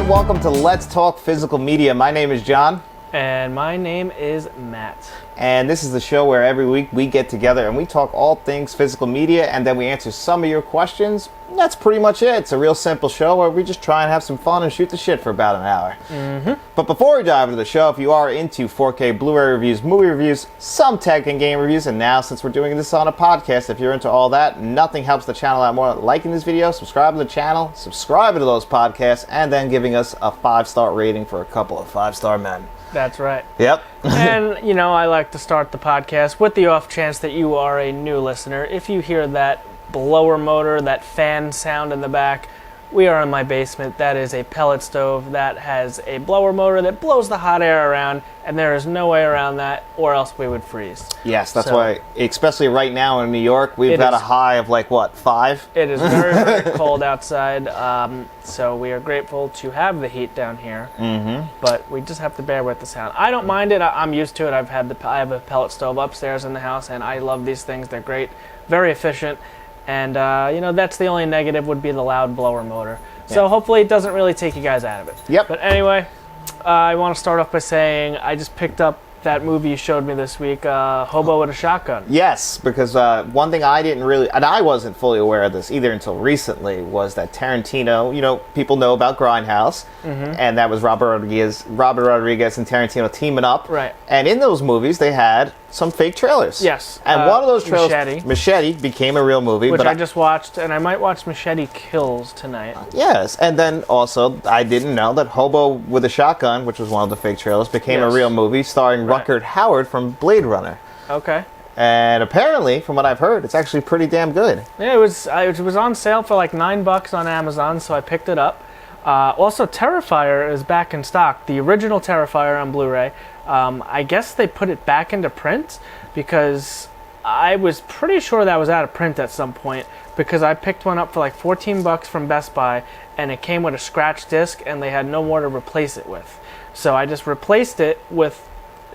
welcome to Let's Talk Physical Media. My name is John. And my name is Matt. And this is the show where every week we get together and we talk all things physical media, and then we answer some of your questions. That's pretty much it. It's a real simple show where we just try and have some fun and shoot the shit for about an hour. But before we dive into the show, if you are into 4K Blu-ray reviews, movie reviews, some tech and game reviews, and now since we're doing this on a podcast, if you're into all that, nothing helps the channel out more than liking this video, subscribing to the channel, subscribing to those podcasts, and then giving us a 5-star rating for a couple of 5-star men. That's right. Yep. And, you know, I like to start the podcast with the off chance that you are a new listener. If you hear that blower motor, that fan sound in the back, we are in my basement. That is a pellet stove that has a blower motor that blows the hot air around, and there is no way around that, or else we would freeze. Yes, that's why, especially right now in New York, we've got a high of like, what, 5? It is very, very cold outside, so we are grateful to have the heat down here, but we just have to bear with the sound. I don't mind it. I'm used to it. I have a pellet stove upstairs in the house, and I love these things. They're great, very efficient. And, you know, that's the only negative would be the loud blower motor. So hopefully it doesn't really take you guys out of it. Yep. But anyway, I want to start off by saying I just picked up that movie you showed me this week, Hobo with a Shotgun. Yes, because one thing I didn't really, and I wasn't fully aware of this either until recently, was that Tarantino, you know, people know about Grindhouse, and that was Robert Rodriguez and Tarantino teaming up. Right. And in those movies, they had some fake trailers. Yes. And one of those trailers, Machete, became a real movie. Which I just watched, and I might watch Machete Kills tonight. Yes, and then also, I didn't know that Hobo with a Shotgun, which was one of the fake trailers, became a real movie starring Rutger Hauer from Blade Runner. Okay. And apparently, from what I've heard, it's actually pretty damn good. Yeah, it was on sale for like $9 on Amazon, so I picked it up. Also, Terrifier is back in stock. The original Terrifier on Blu-ray. I guess they put it back into print because I was pretty sure that was out of print at some point, because I picked one up for like $14 from Best Buy, and it came with a scratch disc, and they had no more to replace it with. So I just replaced it with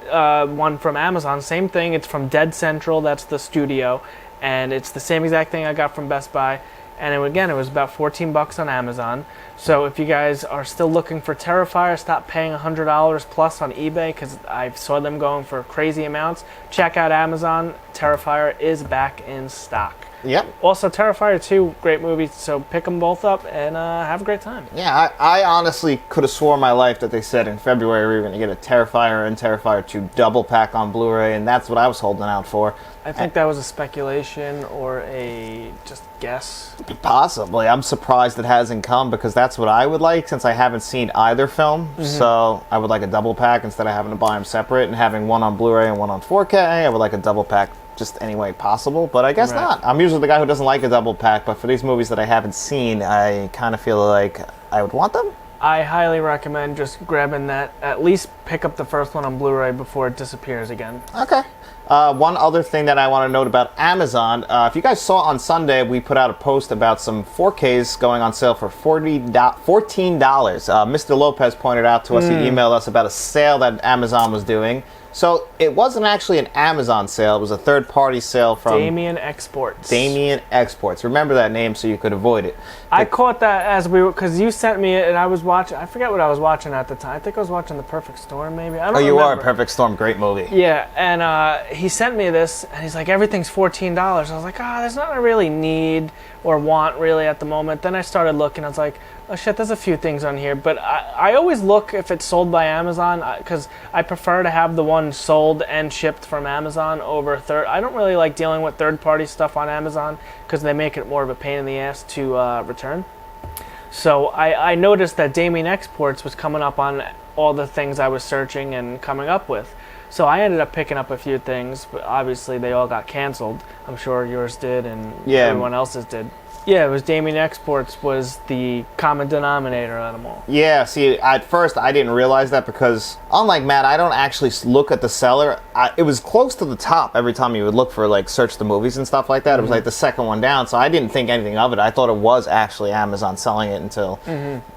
one from Amazon. Same thing. It's from Dead Central. That's the studio, and it's the same exact thing I got from Best Buy. And again, it was about $14 on Amazon. So if you guys are still looking for Terrifier, stop paying $100 plus on eBay, because I saw them going for crazy amounts. Check out Amazon. Terrifier is back in stock. Yep. Also, Terrifier 2, great movie, so pick them both up and have a great time. Yeah, I honestly could have sworn my life that they said in February we were going to get a Terrifier and Terrifier 2 double pack on Blu-ray, and that's what I was holding out for. I think that was a speculation or a just guess. Possibly. I'm surprised it hasn't come, because that's what I would like, since I haven't seen either film. So I would like a double pack instead of having to buy them separate, and having one on Blu-ray and one on 4K. I would like a double pack just any way possible, but I guess not. I'm usually the guy who doesn't like a double pack, but for these movies that I haven't seen, I kind of feel like I would want them. I highly recommend just grabbing that. At least pick up the first one on Blu-ray before it disappears again. Okay. One other thing that I want to note about Amazon, if you guys saw on Sunday, we put out a post about some 4Ks going on sale for $14. Mr. Lopez pointed out to us, he emailed us about a sale that Amazon was doing. So it wasn't actually an Amazon sale, it was a third-party sale from Damien Exports. Damien Exports. Remember that name so you could avoid it. I caught that as we were, because you sent me it and I was watching, I forget what I was watching at the time. I think I was watching The Perfect Storm, maybe. I don't remember. You are. Perfect Storm, great movie. Yeah, and he sent me this and he's like, everything's $14. I was like, there's not a really need or want really at the moment. Then I started looking, I was like, oh shit, there's a few things on here, but I always look if it's sold by Amazon, because I prefer to have the one sold and shipped from Amazon over I don't really like dealing with third-party stuff on Amazon, because they make it more of a pain in the ass to return. So I noticed that Damien Exports was coming up on all the things I was searching and coming up with. So I ended up picking up a few things, but obviously they all got canceled. I'm sure yours did, and everyone else's did. Yeah, it was Damien Exports was the common denominator on them all. Yeah, see, at first I didn't realize that, because unlike Matt, I don't actually look at the seller. It was close to the top every time you would look for, like, search the movies and stuff like that. It was like the second one down, so I didn't think anything of it. I thought it was actually Amazon selling it until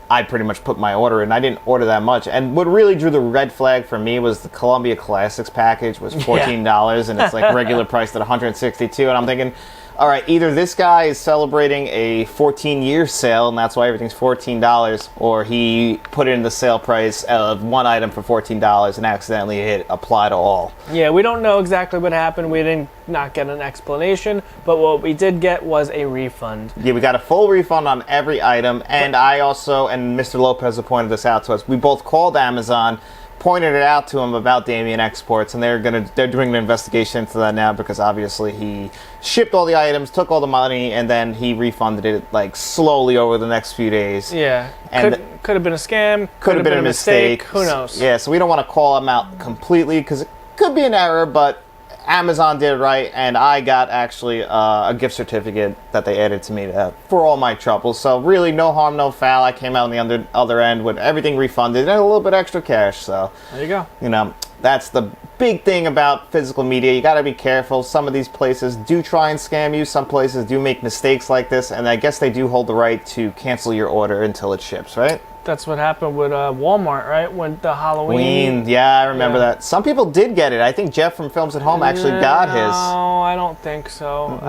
I pretty much put my order in. I didn't order that much. And what really drew the red flag for me was the Columbia Classics package was $14, and it's like regular priced at $162, and I'm thinking, all right, either this guy is celebrating a 14-year sale, and that's why everything's $14, or he put in the sale price of one item for $14 and accidentally hit apply to all. Yeah, we don't know exactly what happened. We didn't not get an explanation, but what we did get was a refund. Yeah, we got a full refund on every item, and I also, and Mr. Lopez have pointed this out to us, we both called Amazon, pointed it out to him about Damien Exports, and they're doing an investigation into that now because obviously he shipped all the items, took all the money, and then he refunded it like slowly over the next few days. Yeah, and could have been a scam, could have been a mistake. Who knows? Yeah, so we don't want to call him out completely because it could be an error, but Amazon did it right, and I got actually a gift certificate that they added to me for all my troubles. So really, no harm, no foul. I came out on the other end with everything refunded and a little bit extra cash. So there you go. You know, that's the big thing about physical media. You got to be careful. Some of these places do try and scam you. Some places do make mistakes like this, and I guess they do hold the right to cancel your order until it ships, right? That's what happened with Walmart, right? When the Halloween. Yeah, I remember that. Some people did get it. I think Jeff from Films at Home actually got his. No, I don't think so. No?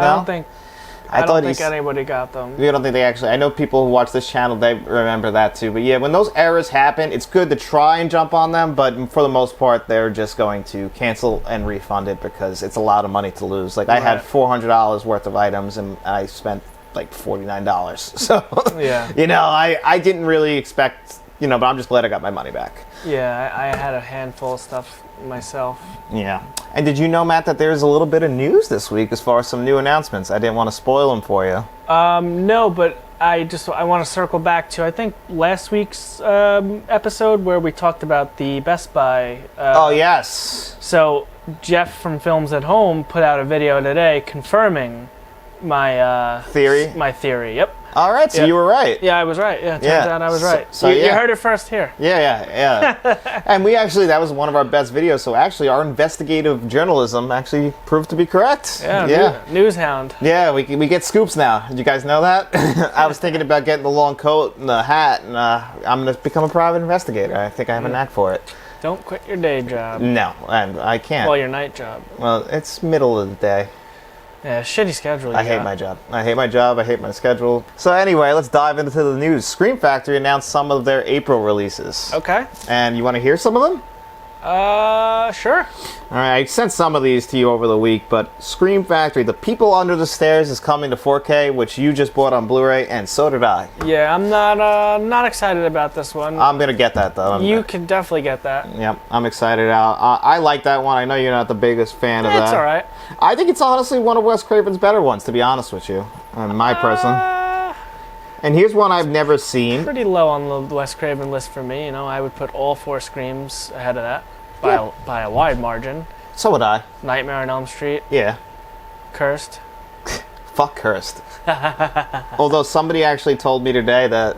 I don't think anybody got them. You don't think they actually... I know people who watch this channel, they remember that too. But yeah, when those errors happen, it's good to try and jump on them, but for the most part, they're just going to cancel and refund it because it's a lot of money to lose. Like, I had $400 worth of items, and I spent like $49. So, yeah. You know, I didn't really expect... You know, but I'm just glad I got my money back. Yeah, I had a handful of stuff myself. Yeah. And did you know, Matt, that there's a little bit of news this week as far as some new announcements? I didn't want to spoil them for you. No, but I want to circle back to, I think, last week's episode where we talked about the Best Buy. Oh, yes. So Jeff from Films at Home put out a video today confirming my theory. My theory, yep. All right, so you were right. Yeah, I was right. Yeah, turns out I was right. So you heard it first here. Yeah. And we actually, that was one of our best videos. So actually, our investigative journalism actually proved to be correct. Yeah. News hound. Yeah, we get scoops now. Did you guys know that? I was thinking about getting the long coat and the hat, and I'm going to become a private investigator. I think I have a knack for it. Don't quit your day job. No, I can't. Well, your night job. Well, it's middle of the day. Yeah, shitty schedule. I hate my job. I hate my schedule. So anyway, let's dive into the news. Scream Factory announced some of their April releases. Okay. And you want to hear some of them? Sure. All right, I sent some of these to you over the week, but Scream Factory, The People Under the Stairs is coming to 4K, which you just bought on Blu-ray, and so did I. Yeah, I'm not excited about this one. I'm going to get that, though. You can definitely get that. Yep, I'm excited. I like that one. I know you're not the biggest fan of that. It's all right. I think it's honestly one of Wes Craven's better ones, to be honest with you. My person. And here's one I've never seen. Pretty low on the Wes Craven list for me. You know, I would put all 4 Screams ahead of that by a wide margin. So would I. Nightmare on Elm Street. Yeah. Cursed. Fuck Cursed. Although somebody actually told me today that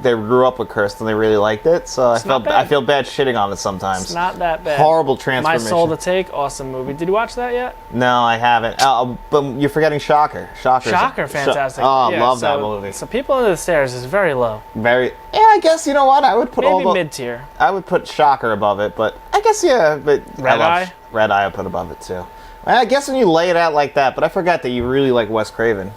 they grew up with Cursed and they really liked it, so I feel bad shitting on it sometimes. It's not that bad. Horrible transformation. My Soul to Take, awesome movie. Did you watch that yet? No, I haven't. But you're forgetting Shocker. Shocker, fantastic. I love that movie. So People Under the Stairs is very low. Yeah, I guess, you know what? I would put maybe mid-tier. I would put Shocker above it, but I guess, but Red Eye I would put above it too. I guess when you lay it out like that, but I forgot that you really like Wes Craven.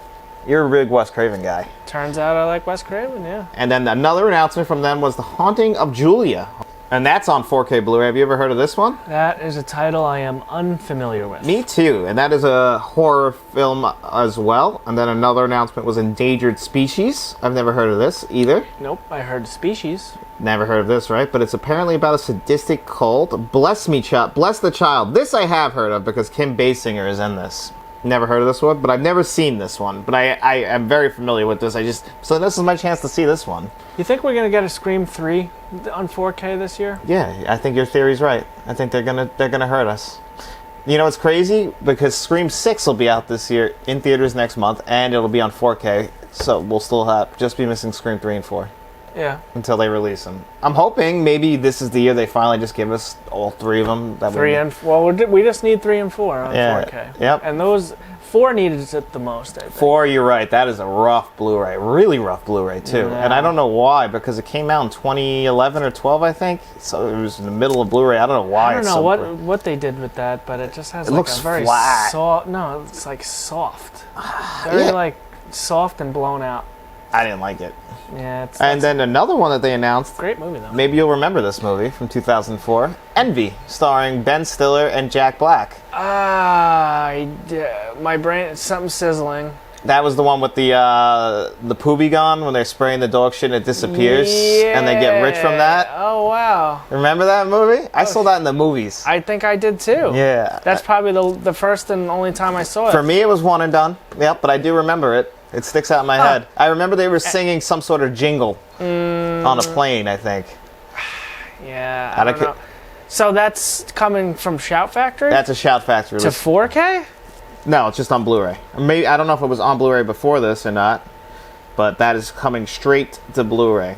You're a big Wes Craven guy. Turns out I like Wes Craven, yeah. And then another announcement from them was The Haunting of Julia. And that's on 4K Blu-ray. Have you ever heard of this one? That is a title I am unfamiliar with. Me too. And that is a horror film as well. And then another announcement was Endangered Species. I've never heard of this either. Nope, I heard Species. Never heard of this, right? But it's apparently about a sadistic cult. Bless the Child. This I have heard of because Kim Basinger is in this. Never heard of this one, but I've never seen this one. But I am very familiar with this. So this is my chance to see this one. You think we're gonna get a Scream 3 on 4K this year? Yeah, I think your theory's right. I think they're gonna hurt us. You know, it's crazy because Scream 6 will be out this year in theaters next month, and it'll be on 4K. So we'll still just be missing Scream 3 and 4. Yeah. until they release them. I'm hoping maybe this is the year they finally just give us all 3 of them. We just need 3 and 4 on Yeah, 4K. yep. And those 4 needed it the most, I think. 4, you're right. That is a rough Blu-ray. Really rough Blu-ray, too. Yeah. And I don't know why, because it came out in 2011 or 12, I think. So it was in the middle of Blu-ray. I don't know why. I don't know what they did with that, but it just has It like looks a very flat. soft... No, it's like soft. Very like soft and blown out. I didn't like it. Yeah, And then another one that they announced, great movie though. maybe you'll remember this movie from 2004, Envy, starring Ben Stiller and Jack Black. My brain, something sizzling. That was the one with the poobie gun when they're spraying the dog shit and it disappears, and they get rich from that. Oh wow! Remember that movie? I saw that in the movies. I think I did too. Yeah. That's probably the first and only time I saw it. For me, it was one and done. Yep, but I do remember it. It sticks out in my head. I remember they were singing some sort of jingle on a plane, I think. Yeah, I don't know. So that's coming from Shout Factory? That's a Shout Factory. To 4K? No, it's just on Blu-ray. Maybe I don't know if it was on Blu-ray before this or not, but that is coming straight to Blu-ray.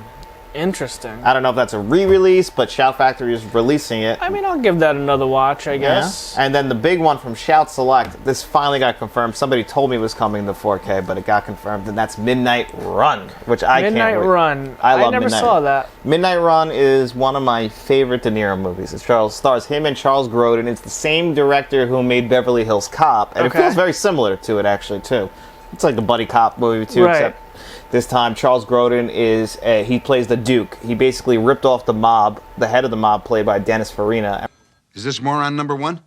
Interesting. I don't know if that's a re-release, but Shout Factory is releasing it. I mean, I'll give that another watch, I guess. And then the big one from Shout Select, this finally got confirmed. Somebody told me it was coming to 4K, but it got confirmed, and that's Midnight Run, which I can't wait. Midnight Run. I love never Midnight saw that. Midnight Run is one of my favorite De Niro movies. It stars him and Charles Grodin. It's the same director who made Beverly Hills Cop, and it feels very similar to it, actually, too. It's like a buddy cop movie, too, except this time Charles Grodin he plays the Duke. He basically ripped off the mob, the head of the mob, played by Dennis Farina. Is this moron number 1?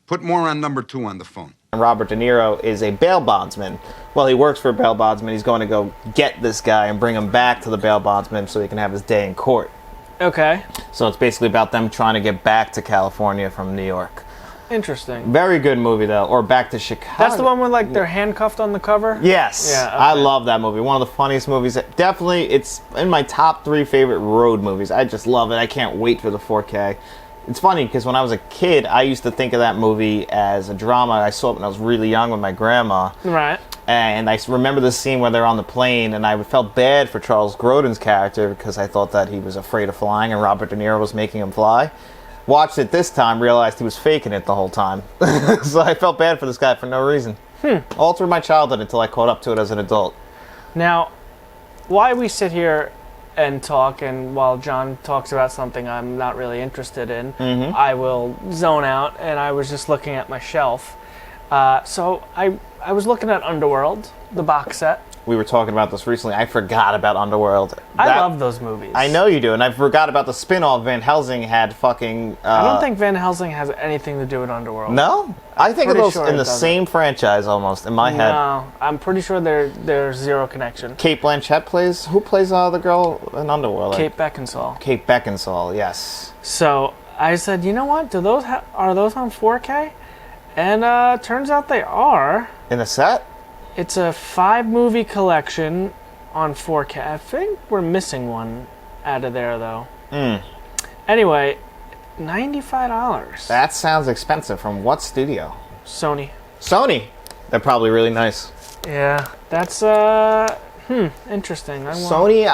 Put moron number 2 on the phone. And Robert De Niro is a bail bondsman. Well, he works for a bail bondsman. He's going to go get this guy and bring him back to the bail bondsman so he can have his day in court. Okay. So it's basically about them trying to get back to California from New York. Interesting. Very good movie, though. Or Back to Chicago. That's the one where, like, they're handcuffed on the cover? Yes. Yeah, okay. I love that movie. One of the funniest movies. Definitely, it's in my top 3 favorite road movies. I just love it. I can't wait for the 4K. It's funny, because when I was a kid, I used to think of that movie as a drama. I saw it when I was really young with my grandma. Right. And I remember the scene where they're on the plane, and I felt bad for Charles Grodin's character, because I thought that he was afraid of flying, and Robert De Niro was making him fly. Watched it this time, realized he was faking it the whole time. So I felt bad for this guy for no reason. All through my childhood until I caught up to it as an adult. Now, why we sit here and talk, and while John talks about something I'm not really interested in, I will zone out, and I was just looking at my shelf. So I was looking at Underworld, the box set. We were talking about this recently. I forgot about Underworld. I love those movies. I know you do, and I forgot about the spin-off Van Helsing had fucking... I don't think Van Helsing has anything to do with Underworld. No? I think of those sure in the same franchise, almost, in my head. No, I'm pretty sure there's zero connection. Kate Blanchett plays... Who plays the girl in Underworld? Kate Beckinsale. Kate Beckinsale, yes. So I said, you know what? Are those on 4K? And turns out they are. In a set? It's a 5-movie collection on 4K. I think we're missing one out of there, though. Anyway, $95. That sounds expensive. From what studio? Sony. Sony. They're probably really nice. Yeah, that's interesting. Sony,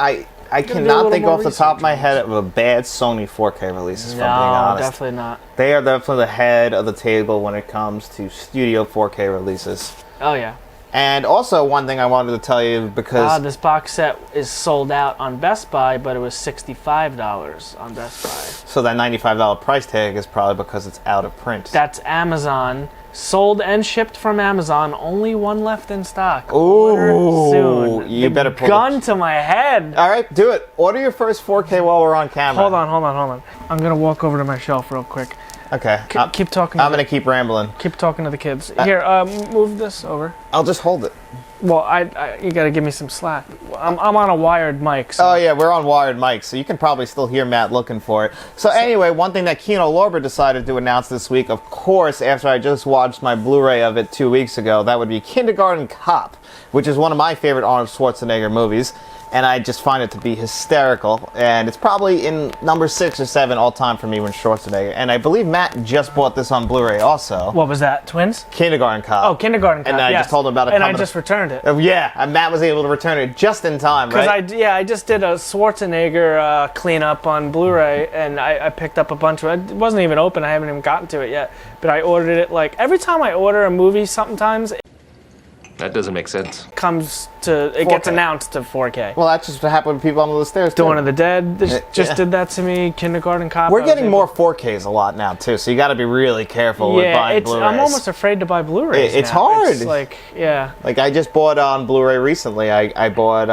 I cannot think off the top of my head research of a bad Sony 4K release, if I'm being No, honest. definitely not. They are definitely the head of the table when it comes to studio 4K releases. Oh, yeah. And also, one thing I wanted to tell you, because... this box set is sold out on Best Buy, but it was $65 on Best Buy. So that $95 price tag is probably because it's out of print. That's Amazon. Sold and shipped from Amazon. Only one left in stock. Ooh, Order soon. you better pull gun to my head. All right, do it. Order your first 4K while we're on camera. Hold on. I'm going to walk over to my shelf real quick. Okay. Keep talking. I'm going to keep rambling. Keep talking to the kids. Here, move this over. I'll just hold it. Well, you got to give me some slack. I'm on a wired mic. So. Oh, yeah, we're on wired mics, so you can probably still hear Matt looking for it. So anyway, one thing that Kino Lorber decided to announce this week, of course, after I just watched my Blu-ray of it 2 weeks ago, that would be Kindergarten Cop, which is one of my favorite Arnold Schwarzenegger movies. And I just find it to be hysterical. And it's probably in number 6 or 7 all time for me when Schwarzenegger. And I believe Matt just bought this on Blu-ray also. What was that? Twins? Kindergarten Cop. Oh, Kindergarten Cop. And I just told him about it. And I just returned it. Yeah, and Matt was able to return it just just in time, right? Because I just did a Schwarzenegger cleanup on Blu-ray, and I picked up a bunch of it. It wasn't even open. I haven't even gotten to it yet. But I ordered it like every time I order a movie, sometimes That doesn't make sense. it gets announced to 4K. Well, that's just what happened with people under the stairs. Dawn too. of the Dead just did that to me. Kindergarten Cop. We're getting more 4Ks a lot now too, so you got to be really careful with buying Blu-rays. I'm almost afraid to buy Blu-rays. It's now. hard. It's like, yeah. Like I just bought on Blu-ray recently. I bought.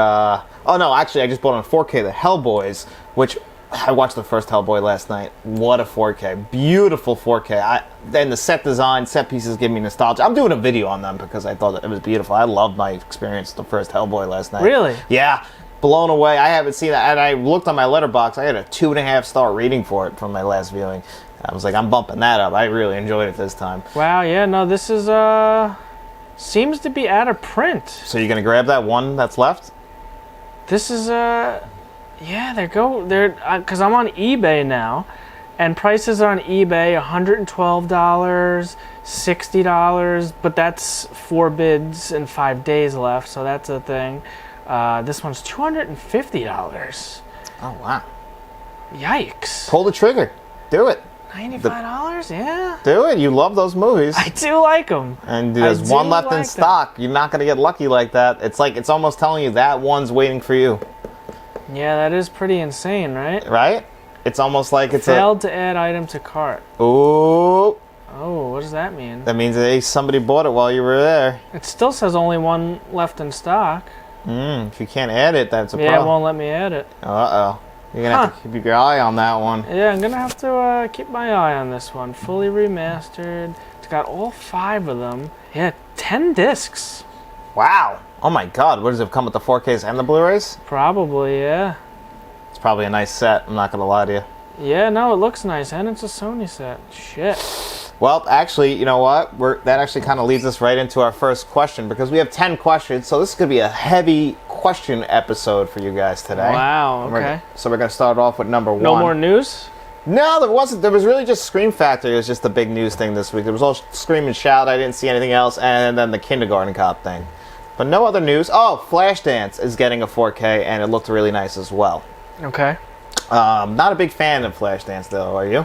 Oh no, actually, I just bought on 4K the Hellboys, which I watched the first Hellboy last night. What a 4K, beautiful 4K. Then the set design, set pieces give me nostalgia. I'm doing a video on them because I thought it was beautiful. I loved my experience with the first Hellboy last night. Really? Yeah. Blown away. I haven't seen that. And I looked on my letterbox. I had a 2.5-star rating for it from my last viewing. I was like, I'm bumping that up. I really enjoyed it this time. Wow. Yeah. No. This is seems to be out of print. So you're gonna grab that one that's left? This is yeah. They're because I'm on eBay now, and prices on eBay $112, $60, but that's 4 bids and 5 days left, so that's a thing. This one's $250. Oh wow! Yikes! Pull the trigger. Do it. $95? Yeah. Do it. You love those movies. I do like them. And there's I one do left in like stock. You're not gonna get lucky like that. It's almost telling you that one's waiting for you. Yeah, that is pretty insane, right? Right? It's almost like it's Failed to add item to cart. Ooh. Oh, what does that mean? That means that somebody bought it while you were there. It still says only one left in stock. If you can't add it, that's a Yeah, it problem. won't let me add it. Uh-oh. You're gonna have to keep your eye on that one. Yeah, I'm gonna have to keep my eye on this one. Fully remastered. It's got all 5 of them. Yeah, 10 discs. Wow. Oh my god, what does it come with the 4Ks and the Blu-rays? Probably, yeah. It's probably a nice set, I'm not gonna lie to you. Yeah, no, it looks nice, and it's a Sony set. Shit. Well, actually, you know what? That actually kind of leads us right into our first question because we have 10 questions, so this is going to be a heavy question episode for you guys today. Wow, okay. So we're going to start off with number 1. No more news? No, there wasn't. There was really just Scream Factory. It was just the big news thing this week. There was all Scream and Shout. I didn't see anything else, and then the Kindergarten Cop thing. But no other news. Oh, Flashdance is getting a 4K, and it looked really nice as well. Okay. Not a big fan of Flashdance, though, are you?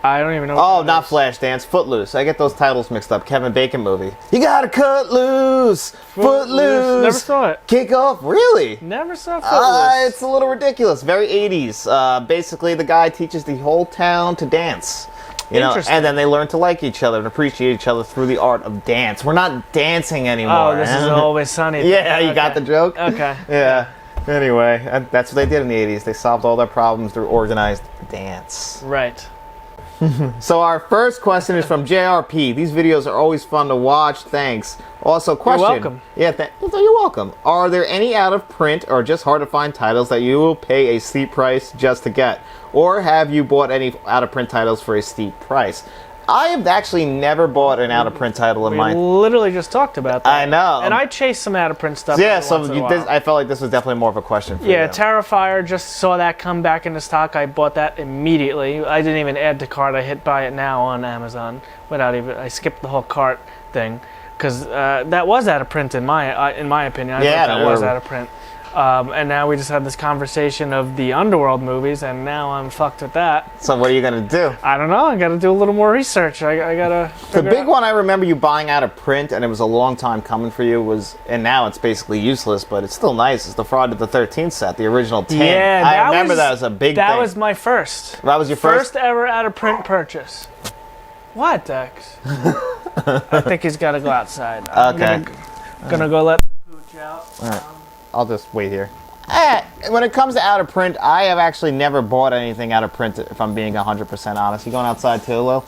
I don't even know. Oh, not Flashdance. Footloose. I get those titles mixed up. Kevin Bacon movie. You gotta cut loose. Footloose. Never saw it. Kick off. Really? Never saw Footloose. It's a little ridiculous. Very 80s. Basically, the guy teaches the whole town to dance. You know, Interesting. and then they learn to like each other and appreciate each other through the art of dance. We're not dancing anymore. Oh, this is Always Sunny. Yeah, you got the joke? Okay. Yeah. Anyway, that's what they did in the 80s. They solved all their problems through organized dance. Right. So our first question is from JRP. These videos are always fun to watch. Thanks. Also, question. You're welcome. Yeah, you're welcome. Are there any out of print or just hard to find titles that you will pay a steep price just to get? Or have you bought any out of print titles for a steep price? I have actually never bought an out of print title in We my... literally just talked about that. I know. And I chase some out of print stuff. Yeah, every so once in a while. I felt like this was definitely more of a question for you. Yeah, Terrifier, just saw that come back into stock. I bought that immediately. I didn't even add to cart. I hit buy it now on Amazon without even. I skipped the whole cart thing because that was out of print in my opinion. I thought that was out of print. And now we just had this conversation of the Underworld movies, and now I'm fucked with that. So what are you gonna do? I don't know. I got to do a little more research. I gotta. The big one I remember you buying out of print, and it was a long time coming for you, and now it's basically useless, but it's still nice. It's the Friday the 13th set, the original 10. Yeah, I remember that was a big thing. That was my first. That was your first? First ever out of print purchase. What, Dex? I think he's got to go outside. I'm gonna go let the pooch out. All right. I'll just wait here. When it comes to out of print, I have actually never bought anything out of print, if I'm being 100% honest. You going outside too, Lil?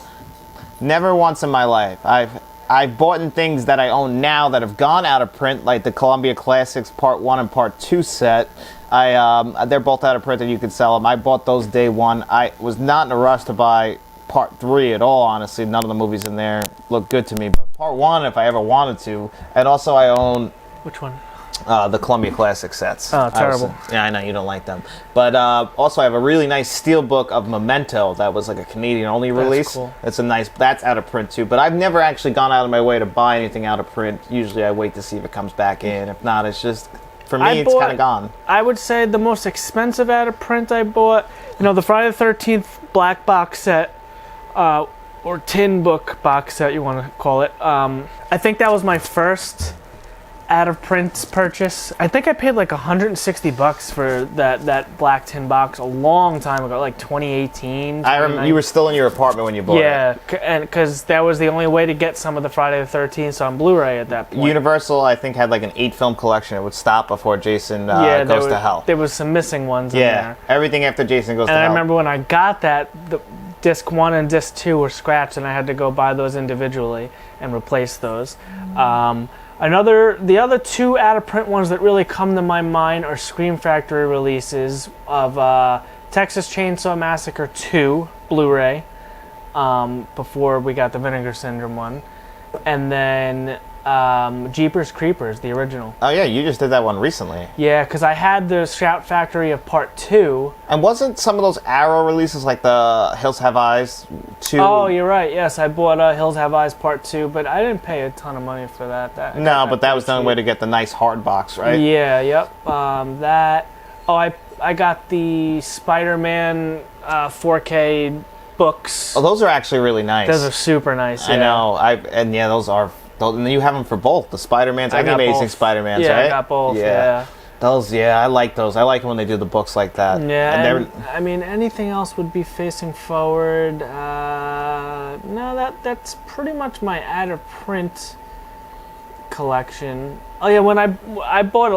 Never once in my life. I've bought in things that I own now that have gone out of print, like the Columbia Classics Part 1 and Part 2 set. They're both out of print and you could sell them. I bought those day one. I was not in a rush to buy Part 3 at all, honestly. None of the movies in there look good to me. But Part 1, if I ever wanted to. And also I own... Which one? The Columbia Classic sets. Oh, terrible. Yeah, I know, you don't like them. But also I have a really nice steelbook of Memento that was like a Canadian-only release. Cool. It's a nice... That's out of print, too. But I've never actually gone out of my way to buy anything out of print. Usually I wait to see if it comes back in. If not, it's just... For me, it's kind of gone. I would say the most expensive out of print I bought, the Friday the 13th black box set, or tin book box set, you want to call it. I think that was my first out of print purchase. I think I paid like $160 for that black tin box a long time ago, like 2018. I remember you were still in your apartment when you bought it. Yeah, and because that was the only way to get some of the Friday the 13th on Blu-ray at that point. Universal, I think, had like an 8-film collection. It would stop before Jason Goes to Hell. There was some missing ones in there. Everything after Jason Goes to Hell. And I remember when I got that, the disc 1 and disc 2 were scratched, and I had to go buy those individually and replace those. The other two out-of-print ones that really come to my mind are Scream Factory releases of Texas Chainsaw Massacre 2 Blu-ray, before we got the Vinegar Syndrome one, and then Jeepers Creepers, the original. Oh yeah, you just did that one recently. Yeah, because I had the Shout Factory of Part 2. And wasn't some of those Arrow releases like the Hills Have Eyes 2? Oh, you're right. Yes, I bought Hills Have Eyes Part 2, but I didn't pay a ton of money for that. But that was the only way to get the nice hard box, right? Yeah, yep. I got the Spider-Man 4K books. Oh, those are actually really nice. Those are super nice. Yeah. I know. Those are. And you have them for both the Spider-Mans and the Amazing Spider-Mans, right? Yeah, I got both. Yeah. Those, I like those. I like it when they do the books like that. Yeah, I mean, anything else would be Facing Forward. No, that's pretty much my out-of-print collection. Oh yeah, when I bought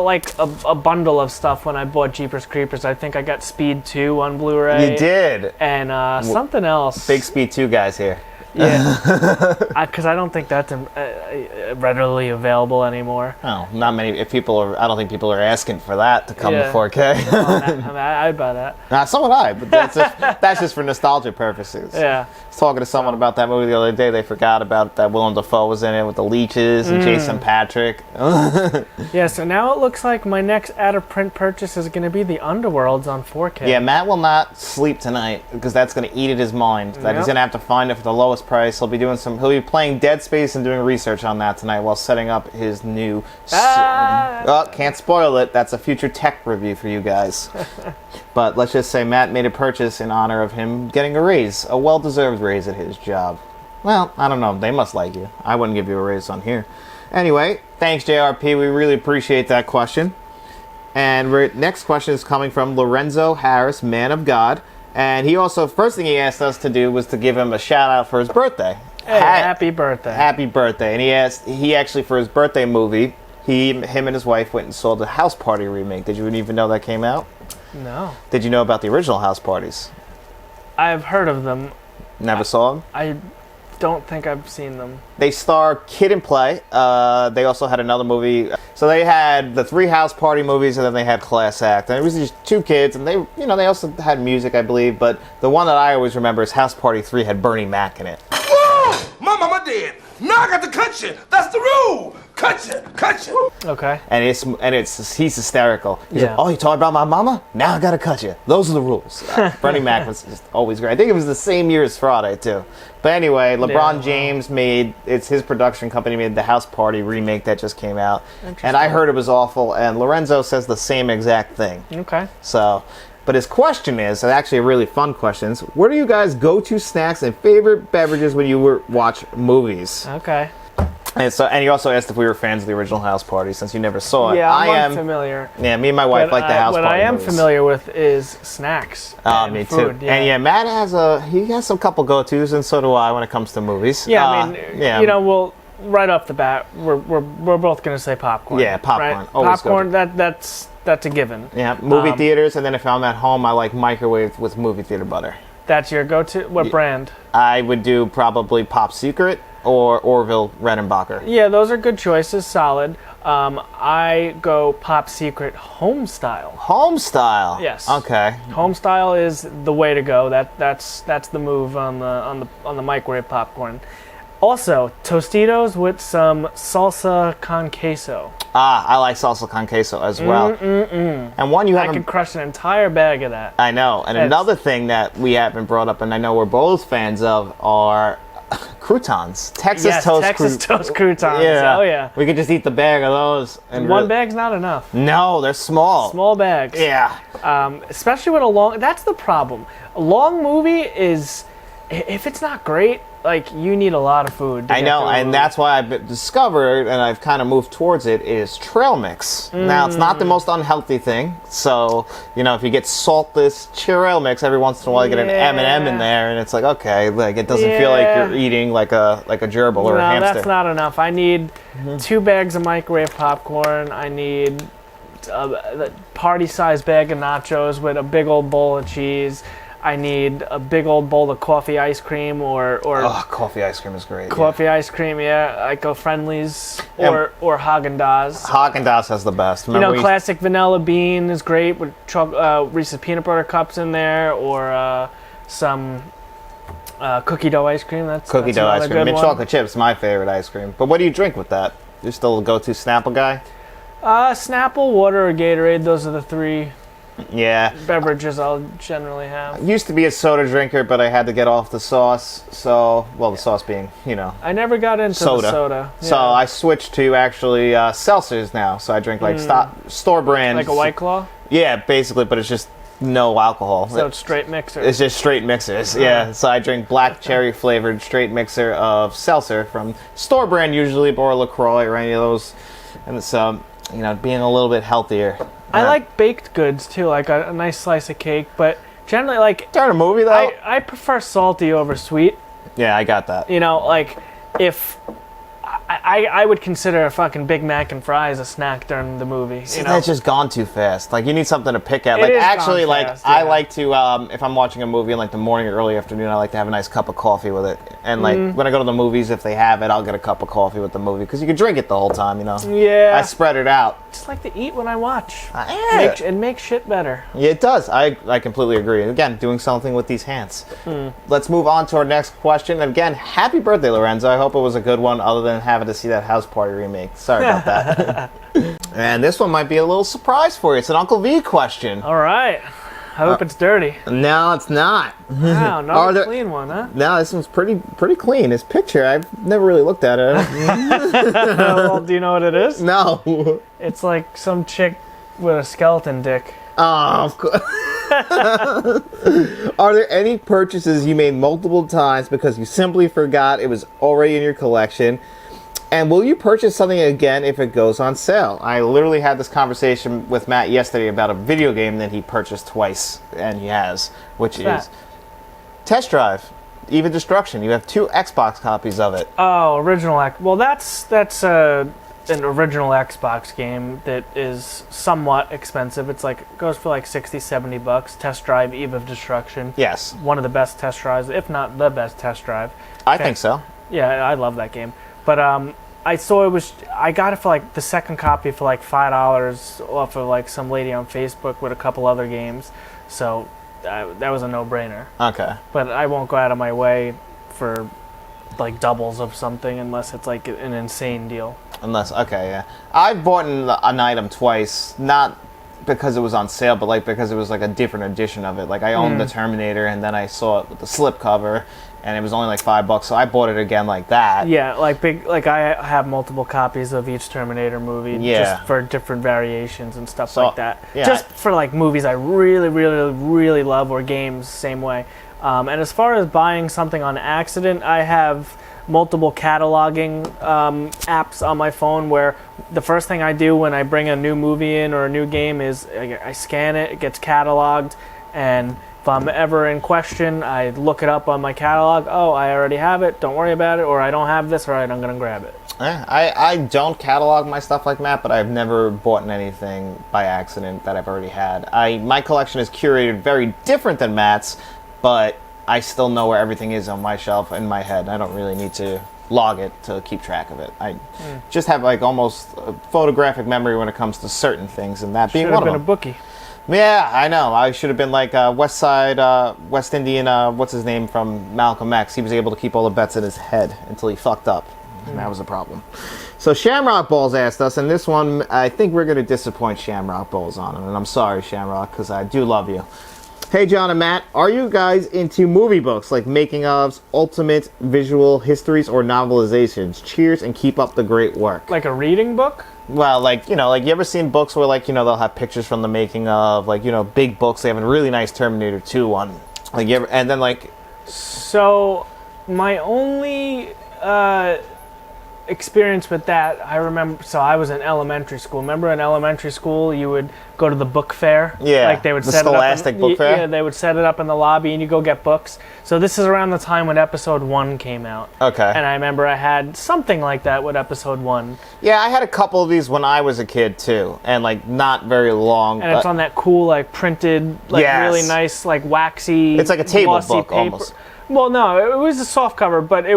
a bundle of stuff when I bought Jeepers Creepers. I think I got Speed 2 on Blu-ray. You did. And something else. Big Speed 2 guys here. Yeah, because I don't think that's readily available anymore. Oh, not many. I don't think people are asking for that to come to 4K. I'd buy that. Nah, so would I, but that's just for nostalgia purposes. Yeah. I was talking to someone about that movie the other day. They forgot about that Willem Dafoe was in it with the leeches and Jason Patrick. Yeah, so now it looks like my next out-of-print purchase is going to be the Underworlds on 4K. Yeah, Matt will not sleep tonight because that's going to eat at his mind. That he's going to have to find it for the lowest price. He'll be playing Dead Space and doing research on that tonight while setting up his new can't spoil it. That's a future tech review for you guys. But let's just say Matt made a purchase in honor of him getting a raise, a well-deserved raise at his job. Well, I don't know. They must like you. I wouldn't give you a raise on here. Anyway, thanks JRP. We really appreciate that question. And next question is coming from Lorenzo Harris, Man of God. And he also, first thing he asked us to do was to give him a shout out for his birthday. Hey, happy birthday. Happy birthday. And he actually, for his birthday movie, him and his wife went and saw the House Party remake. Did you even know that came out? No. Did you know about the original House Parties? I've heard of them. Never saw them? I don't think I've seen them. They star Kid and Play. They also had another movie. So they had the 3 House Party movies, and then they had Class Act. And it was just 2 kids, and they also had music, I believe. But the one that I always remember is House Party 3 had Bernie Mac in it. Oh, my mama dead. Now I got to cut you. That's the rule. Cut you. Okay. And he's hysterical. He's Yeah. like, oh, you talking about my mama? Now I gotta cut you. Those are the rules. Bernie Mac was just always great. I think it was the same year as Friday too. But anyway, LeBron James it's his production company made the House Party remake that just came out. And I heard it was awful, and Lorenzo says the same exact thing. Okay. So, but his question is, and actually a really fun question, is, what are you guys' go-to snacks and favorite beverages when you watch movies? Okay. And he also asked if we were fans of the original House Party, since you never saw it. Yeah, I am familiar. Yeah, me and my wife like the House Party What I am movies. familiar with is snacks. Oh, me food, too. Yeah. And Matt has some couple go-tos, and so do I when it comes to movies. Yeah, I mean, well, right off the bat, we're both gonna say popcorn. Yeah, popcorn. Right? Always popcorn. That's a given. Yeah, movie theaters, and then if I'm at home, I like microwave with movie theater butter. That's your go-to. What brand? I would do probably Pop Secret or Orville Redenbacher. Yeah, those are good choices. Solid. I go Pop Secret home style. Home style. Yes. Okay. Home style is the way to go. That's the move on the microwave popcorn. Also, Tostitos with some salsa con queso. I like salsa con queso as well. And one you haven't... I could crush an entire bag of that. I know. And another thing that we haven't brought up, and I know we're both fans of, are croutons. Texas Yes, toast Texas toast croutons. Yeah. Oh, yeah. We could just eat the bag of those. And One bag's not enough. No, they're small. Small bags. Yeah. Especially with a long... That's the problem. A long movie is... If it's not great, like, you need a lot of food to I get know, through a and movie. that's why I've discovered, and I've kind of moved towards it, is trail mix. Now, it's not the most unhealthy thing, so, you know, if you get saltless trail mix, every once in a while you get an M&M in there, and it's like, okay, like, it doesn't feel like you're eating like a gerbil or a hamster. No, that's not enough. I need 2 bags of microwave popcorn. I need a party-sized bag of nachos with a big old bowl of cheese. I need a big old bowl of coffee ice cream or Oh, coffee ice cream is great. coffee ice cream, Eco-Friendlies or Haagen-Dazs. Haagen-Dazs has the best. Remember Classic vanilla bean is great with Reese's peanut butter cups in there, or some cookie dough ice cream. That's cookie dough ice another cream. good Mint one. chocolate chips, my favorite ice cream. But what do you drink with that? You're still a go-to Snapple guy? Snapple, water, or Gatorade. Those are the 3 Yeah. beverages I'll generally have. Used to be a soda drinker, but I had to get off the sauce. So, well, the sauce being, you know, I never got into soda. the soda. So Yeah. I switched to actually seltzers now. So I drink like store brand. Like a White Claw? Yeah, basically, but it's just no alcohol. So it's straight mixer. It's just straight mixers. Yeah. So I drink black cherry flavored straight mixer of seltzer from store brand usually, or LaCroix or any of those. And it's you know, being a little bit healthier. I like baked goods too, like a nice slice of cake, but generally, like, During a movie though. I prefer salty over sweet. Yeah, I got that. You know, like, if I would consider a fucking Big Mac and fries a snack during the movie. See, You know, that's just gone too fast. Like, you need something to pick at. It Like, is actually, gone like, fast, I yeah. like to, if I'm watching a movie in, like, the morning or early afternoon, I like to have a nice cup of coffee with it. And, like, when I go to the movies, if they have it, I'll get a cup of coffee with the movie. Because you can drink it the whole time, you know? Yeah. I spread it out. just like to eat when I watch. Yeah. It makes shit better. Yeah, it does. I completely agree. Again, doing something with these hands. Let's move on to our next question. Again, happy birthday, Lorenzo. I hope it was a good one, other than having to see that House Party remake. Sorry about that. And this one might be a little surprise for you. It's an Uncle V question. All right. I hope it's dirty. No, it's not. Wow, Are not a there- clean one, huh? No, this one's pretty clean. His picture, I've never really looked at it. Well, do you know what it is? No. It's like some chick with a skeleton dick. Oh, of course. Are there any purchases you made multiple times because you simply forgot it was already in your collection? And will you purchase something again if it goes on sale? I literally had this conversation with Matt yesterday about a video game that he purchased twice, and he has, which What's is that? Test Drive, Even Destruction. You have 2 Xbox copies of it. Oh, original X. Well, that's an original Xbox game that is somewhat expensive. It's like goes for like $60-$70. Test Drive Eve of Destruction. Yes, One of the best test drives, if not the best test drive. I think so. Yeah, I love that game. But I got it for like the second copy for like $5 off of like some lady on Facebook with a couple other games. So that was a no-brainer. Okay. But I won't go out of my way for like doubles of something unless it's like an insane deal. Okay, yeah. I've bought an item twice, not because it was on sale, but like because it was like a different edition of it. Like I owned the Terminator, and then I saw it with the slipcover, and it was only like $5, so I bought it again like that. Yeah, like I have multiple copies of each Terminator movie, Yeah. just for different variations and stuff So, like that. yeah, Just for like movies I really, really, really love, or games, same way. And as far as buying something on accident, I have multiple cataloging apps on my phone where the first thing I do when I bring a new movie in or a new game is I scan it, it gets cataloged, and if I'm ever in question, I look it up on my catalog. Oh, I already have it, don't worry about it, or I don't have this, all right, I'm going to grab it. I don't catalog my stuff like Matt, but I've never bought anything by accident that I've already had. My collection is curated very different than Matt's, but I still know where everything is on my shelf in my head. I don't really need to log it to keep track of it. I just have like almost a photographic memory when it comes to certain things, and that being Should one have of been a them. bookie. Yeah, I know. I should have been like West Indian, what's his name from Malcolm X. He was able to keep all the bets in his head until he fucked up. And that was a problem. So Shamrock Balls asked us, and this one, I think we're going to disappoint Shamrock Balls on him. And I'm sorry, Shamrock, because I do love you. Hey, John and Matt, are you guys into movie books like making ofs, ultimate visual histories, or novelizations? Cheers and keep up the great work. Like a reading book? Well, like, you ever seen books where, like, they'll have pictures from the making of, like, big books. They have a really nice Terminator 2 one. Like, and then, like... So, my only experience with that, I remember, so I was in elementary school. Remember in elementary school, you would go to the book fair? Yeah, like they would the set Scholastic it up book fair? Yeah, they would set it up in the lobby and you go get books. So this is around the time when episode 1 came out. Okay. And I remember I had something like that with episode 1. Yeah, I had a couple of these when I was a kid, too. And, like, not very long. And it's on that cool, like, printed, like, Yes. really nice, like, waxy, It's like a table glossy book, paper. almost. Well, no, it was a soft cover, but it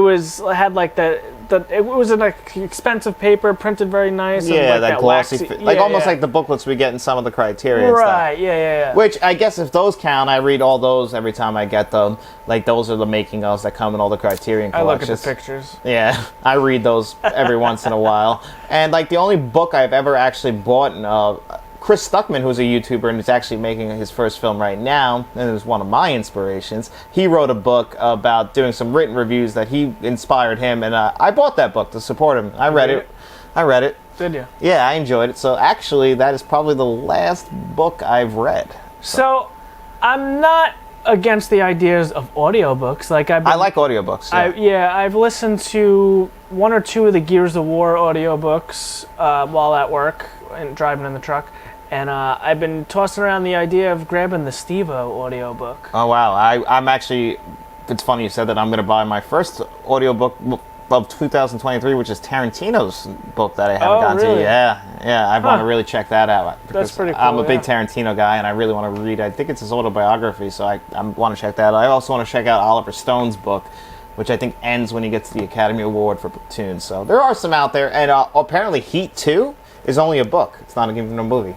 had, like, it was an like, expensive paper, printed very nice. Yeah, and, like, that glossy... waxy, like, almost yeah. like the booklets we get in some of the Criterion stuff. Right, yeah. Which, I guess if those count, I read all those every time I get them. Like, those are the making ofs that come in all the Criterion I look at collections. the pictures. Yeah, I read those every once in a while. And, like, the only book I've ever actually bought... Chris Stuckman, who's a YouTuber and is actually making his first film right now, and is one of my inspirations, he wrote a book about doing some written reviews that he inspired him, and I bought that book to support him. I read it. Did you? Yeah, I enjoyed it. So actually, that is probably the last book I've read. So, I'm not against the ideas of audiobooks. Like I like audiobooks. Yeah. I've listened to 1 or 2 of the Gears of War audiobooks while at work and driving in the truck. And I've been tossing around the idea of grabbing the Steve-O audiobook. Oh, wow. I'm actually... It's funny you said that. I'm going to buy my first audiobook of 2023, which is Tarantino's book that I haven't gotten really? to. Yeah, I want to really check that out. That's pretty cool, I'm a big yeah. Tarantino guy, and I really want to read. I think it's his autobiography, so I want to check that out. I also want to check out Oliver Stone's book, which I think ends when he gets the Academy Award for Platoon. So there are some out there, and apparently Heat 2 is only a book. It's not even a movie.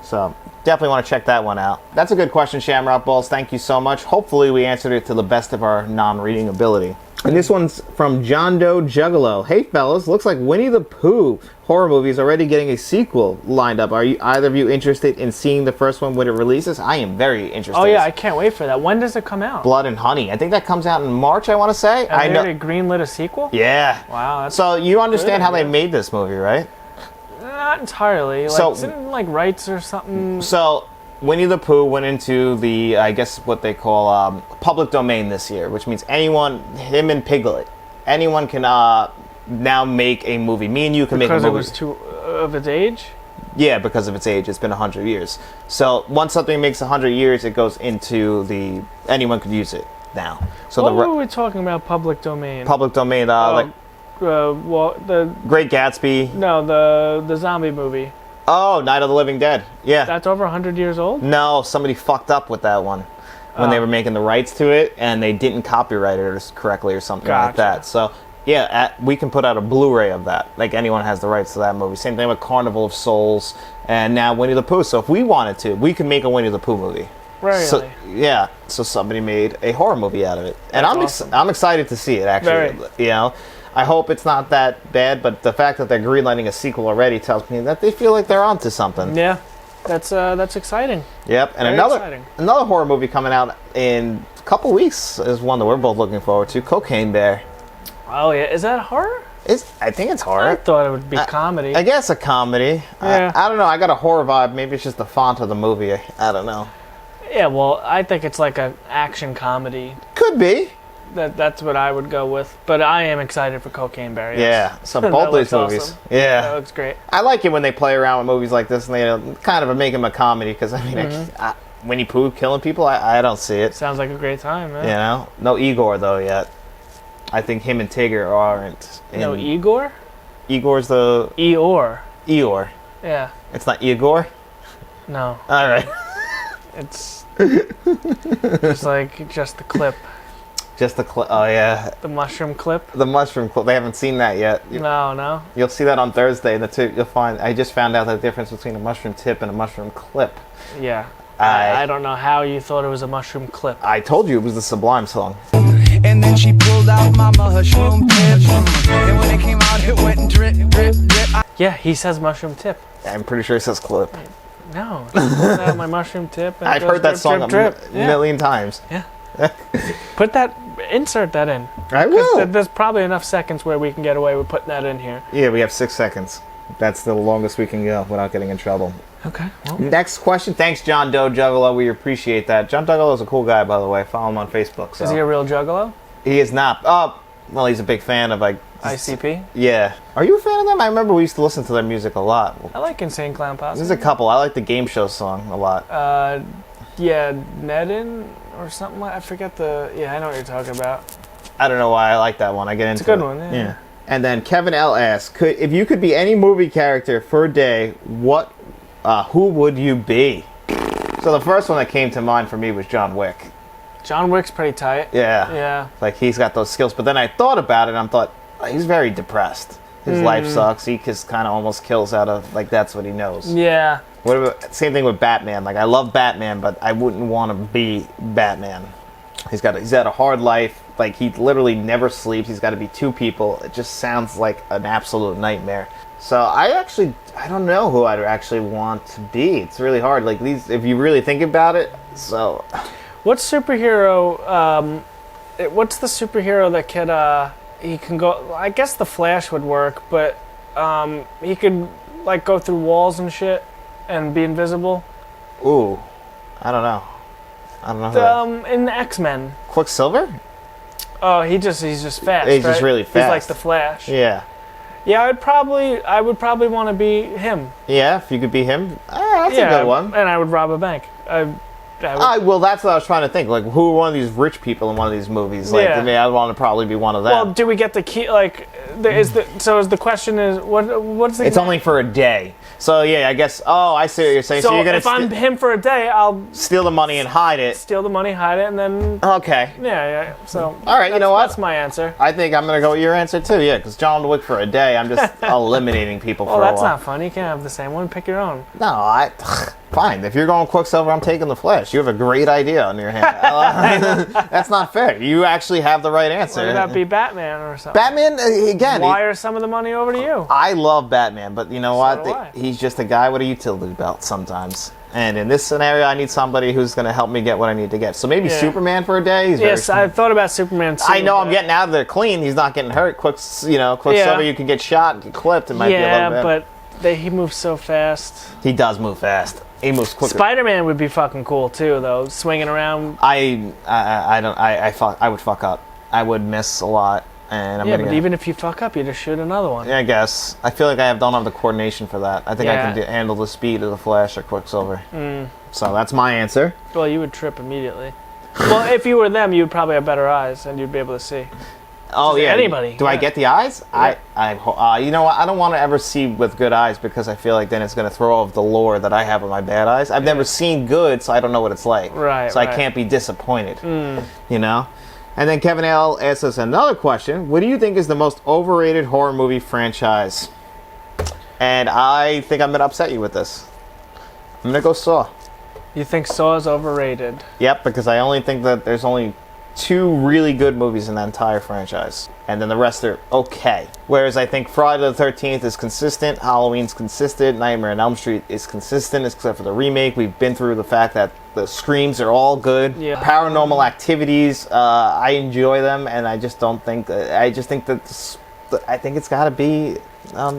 So definitely want to check that one out. That's a good question, Shamrock Balls. Thank you so much. Hopefully we answered it to the best of our non-reading ability. And this one's from John Doe Juggalo. Hey fellas, looks like Winnie the Pooh horror movie is already getting a sequel lined up. Are either of you interested in seeing the first one when it releases? I am very interested. Oh yeah, I can't wait for that. When does it come out? Blood and Honey. I think that comes out in March, I want to say. I know. They greenlit a sequel? Yeah. Wow. That's So you understand good, how they yeah. made this movie, right? Not entirely. Like, So- isn't it like rights or something? So Winnie the Pooh went into the, I guess what they call public domain this year, which means anyone, him and Piglet, anyone can now make a movie. Me and you can Because make a it movie. was too of its age? Yeah, because of its age. It's been 100 years. So once something makes 100 years, it goes into the, anyone could use it now. So What the were we talking about public domain? public domain, like Well, Great Gatsby. the zombie movie. Oh, Night of the Living Dead. Yeah. That's over 100 years old? No, somebody fucked up with that one when they were making the rights to it, and they didn't copyright it correctly or something like Gotcha. that. So, yeah, we can put out a Blu-ray of that. Like, anyone has the rights to that movie. Same thing with Carnival of Souls, and now Winnie the Pooh. So if we wanted to, we could make a Winnie the Pooh movie. Really? So, yeah, so somebody made a horror movie out of it. And That's I'm awesome. I'm excited to see it, actually. Very. You know? I hope it's not that bad, but the fact that they're greenlighting a sequel already tells me that they feel like they're onto something. Yeah. That's exciting. Yep, and Very exciting. another horror movie coming out in a couple weeks is one that we're both looking forward to, Cocaine Bear. Oh, yeah. Is that horror? I think it's I horror. thought it would be comedy. I guess a comedy. Yeah. I don't know, I got a horror vibe. Maybe it's just the font of the movie. I don't know. Yeah, well, I think it's like an action comedy. Could be. That's what I would go with. But I am excited for Cocaine Bear. Yes. Yeah, so That both looks these movies. awesome. Yeah. That looks great. I like it when they play around with movies like this and they kind of make them a comedy because, I mean, Winnie Pooh killing people, I don't see it. Sounds like a great time, man. You know? No Igor, though, yet. I think him and Tigger aren't. No, Igor? Igor's the... Eeyore. Eeyore. Yeah. It's not Igor? No. All right. It's just the clip. Just the oh, yeah. The mushroom clip. The mushroom clip. They haven't seen that yet. No. You'll see that on Thursday. You'll find... I just found out the difference between a mushroom tip and a mushroom clip. Yeah. I don't know how you thought it was a mushroom clip. I told you it was the Sublime song. And then she pulled out my mushroom tip. And when it came out, it went drip, drip, drip. Yeah, he says mushroom tip. I'm pretty sure it says clip. No. Pulling out my mushroom tip. And it I've goes heard that drip, song drip, drip. a million times. Yeah. Insert that in. I will. There's probably enough seconds where we can get away with putting that in here. Yeah, we have 6 seconds. That's the longest we can go without getting in trouble. Okay. Well. Next question. Thanks, John Doe Juggalo. We appreciate that. John Juggalo is a cool guy, by the way. Follow him on Facebook. So. Is he a real juggalo? He is not. Oh, well, he's a big fan of like ICP? Yeah. Are you a fan of them? I remember we used to listen to their music a lot. I like Insane Clown Posse. There's a couple. I like the game show song a lot. Yeah, Nedin or something like I forget the. Yeah, I know what you're talking about. I don't know why I like that one. I get into it. It's a good one, yeah. And then Kevin L. asks, if you could be any movie character for a day, who would you be? So the first one that came to mind for me was John Wick. John Wick's pretty tight. Yeah. Yeah. Like, he's got those skills. But then I thought about it, and I thought, he's very depressed. His life sucks. He just kind of almost kills out of, like, that's what he knows. Yeah. What about, same thing with Batman. Like, I love Batman, but I wouldn't want to be Batman. He's had a hard life. Like, he literally never sleeps. He's got to be 2 people. It just sounds like an absolute nightmare. So I don't know who I'd actually want to be. It's really hard. Like, if you really think about it. So, what superhero? What's the superhero that could? He can go. I guess the Flash would work, but he could like go through walls and shit and be invisible. Ooh, I don't know. In the X-Men. Quicksilver? Oh, he's just fast. He's right? just really fast. He's like the Flash. Yeah. Yeah, I would probably want to be him. Yeah, if you could be him. That's a good one. And I would rob a bank. Well, that's what I was trying to think. Like, who are one of these rich people in one of these movies? Like, Yeah. I mean, I'd want to probably be one of them. Well, do we get the key? Like, so the question is, what's the? It's only for a day. So, yeah, I guess. Oh, I see what you're saying. So, you're going if I'm him for a day, I'll steal the money and hide it. steal the money, hide it, and then. Okay. Yeah. So. All right, you know what? That's my answer. I think I'm going to go with your answer, too. Yeah, because John Wick for a day, I'm just eliminating people for a while. Well, that's not fun. You can't have the same one. Pick your own. No, fine. If you're going Quicksilver, I'm taking the Flash. You have a great idea on your hand. That's not fair. You actually have the right answer. Why would that be Batman or something? Batman, again. Wire some of the money over to you. I love Batman, but you know what? do I. He's just a guy with a utility belt sometimes. And in this scenario, I need somebody who's going to help me get what I need to get. So maybe Superman for a day. Yes, I've thought about Superman too. I know I'm getting out of there clean. He's not getting hurt. Quicksilver, you can get shot, get clipped. It might be a little bit. But he moves so fast. He does move fast. He moves quicker. Spider-Man would be fucking cool too, though. Swinging around. I would fuck up. I would miss a lot. And but even if you fuck up, you just shoot another one. Yeah, I guess. I feel like don't have the coordination for that. I think I can handle the speed of the Flash or Quicksilver. So that's my answer. Well, you would trip immediately. Well, if you were them, you'd probably have better eyes and you'd be able to see. Oh, Just yeah. anybody. Do I get the eyes? Yeah. You know what? I don't want to ever see with good eyes because I feel like then it's going to throw off the lure that I have with my bad eyes. I've never seen good, so I don't know what it's like. Right. So I can't be disappointed. You know? And then Kevin L. asks us another question. What do you think is the most overrated horror movie franchise? And I think I'm going to upset you with this. I'm going to go Saw. You think Saw is overrated? Yep, because I only think that there's only 2 really good movies in that entire franchise. And then the rest are okay. Whereas I think Friday the 13th is consistent, Halloween's consistent, Nightmare on Elm Street is consistent, except for the remake. We've been through the fact that the Screams are all good. Yeah. Paranormal Activities, I enjoy them, and I just don't think that. I just think that I think it's got to be